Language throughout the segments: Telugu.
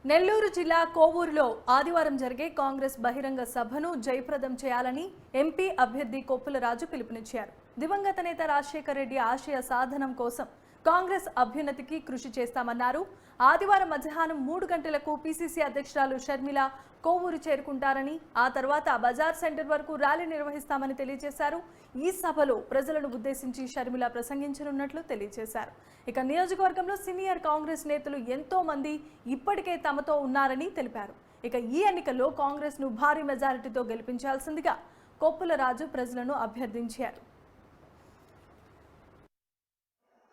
నెల్లూరు జిల్లా కోవూరులో ఆదివారం జరిగే కాంగ్రెస్ బహిరంగ సభను జయప్రదం చేయాలని ఎంపీ అభ్యర్థి కొప్పుల రాజు పిలుపునిచ్చారు. దివంగత నేత రాజశేఖర రెడ్డి ఆశయ సాధనం కోసం కాంగ్రెస్ అభ్యున్నతికి కృషి చేస్తామన్నారు. ఆదివారం మధ్యాహ్నం 3 గంటలకు పీసీసీ అధ్యక్షురాలు షర్మిల కోవూరు చేరుకుంటారని, ఆ తర్వాత బజార్ సెంటర్ వరకు ర్యాలీ నిర్వహిస్తామని తెలియజేశారు. ఈ సభలో ప్రజలను ఉద్దేశించి షర్మిల ప్రసంగించనున్నట్లు తెలియజేశారు. ఇక నియోజకవర్గంలో సీనియర్ కాంగ్రెస్ నేతలు ఎంతో మంది ఇప్పటికే తమతో ఉన్నారని తెలిపారు. ఇక ఈ ఎన్నికల్లో కాంగ్రెస్ ను భారీ మెజారిటీతో గెలిపించాల్సిందిగా కొప్పుల రాజు ప్రజలను అభ్యర్థించారు.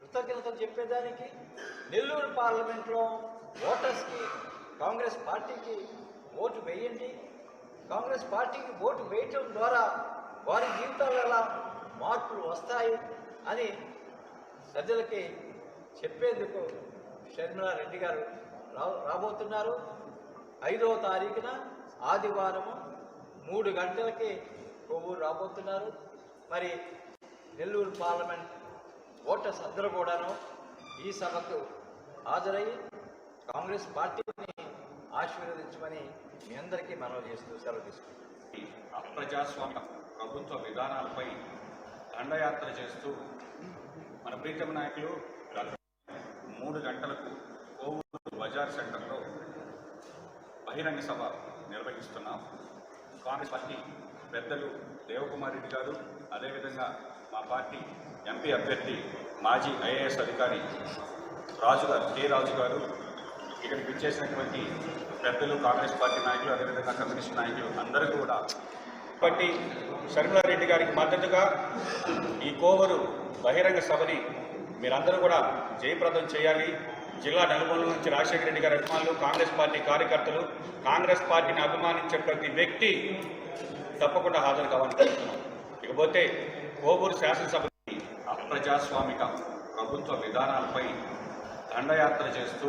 కృతజ్ఞతలు చెప్పేదానికి నెల్లూరు పార్లమెంట్లో ఓటర్స్కి కాంగ్రెస్ పార్టీకి ఓటు వేయండి, కాంగ్రెస్ పార్టీకి ఓటు వేయటం ద్వారా వారి జీవితాల్లో ఎలా మార్పులు వస్తాయి అని ప్రజలకి చెప్పేందుకు షర్మిలా రెడ్డి గారు రాబోతున్నారు. 5వ తారీఖున ఆదివారము 3 గంటలకి కొవ్వూరు రాబోతున్నారు. మరి నెల్లూరు పార్లమెంట్ ఓటర్స్ అందరూ కూడాను ఈ సభకు హాజరయ్యి కాంగ్రెస్ పార్టీని ఆశీర్వదించమని మీ అందరికీ మనవి చేస్తూ సెలవు తీసుకుంటాం. అప్రజాస్వామిక ప్రభుత్వ విధానాలపై దండయాత్ర చేస్తూ మన ప్రీతమ నాయకులు 3 గంటలకు కోవూరు బజార్ సెంటర్లో బహిరంగ సభ నిర్వహిస్తున్నాం. కాంగ్రెస్ పార్టీ పెద్దలు దేవకుమార్ రెడ్డి గారు, అదేవిధంగా మా పార్టీ ఎంపీ అభ్యర్థి మాజీ ఐఏఎస్ అధికారి కె రాజు గారు, ఇక్కడికి విచ్చేసినటువంటి పెద్దలు కాంగ్రెస్ పార్టీ నాయకులు, అదేవిధంగా కమ్యూనిస్ట్ నాయకులు అందరూ కూడా పార్టీ షర్మిలా రెడ్డి గారికి మద్దతుగా ఈ కోవూరు బహిరంగ సభని మీరందరూ కూడా జయప్రదం చేయాలి. జిల్లా నలుమూలల నుంచి రాజశేఖర రెడ్డి గారి అభిమానులు, కాంగ్రెస్ పార్టీ కార్యకర్తలు, కాంగ్రెస్ పార్టీని అభిమానించే ప్రతి వ్యక్తి తప్పకుండా హాజరు కావాలనుకుంటున్నాం. ఇకపోతే కోవూరు శాసనసభ అప్రజాస్వామిక ప్రభుత్వ విధానాలపై దండయాత్ర చేస్తూ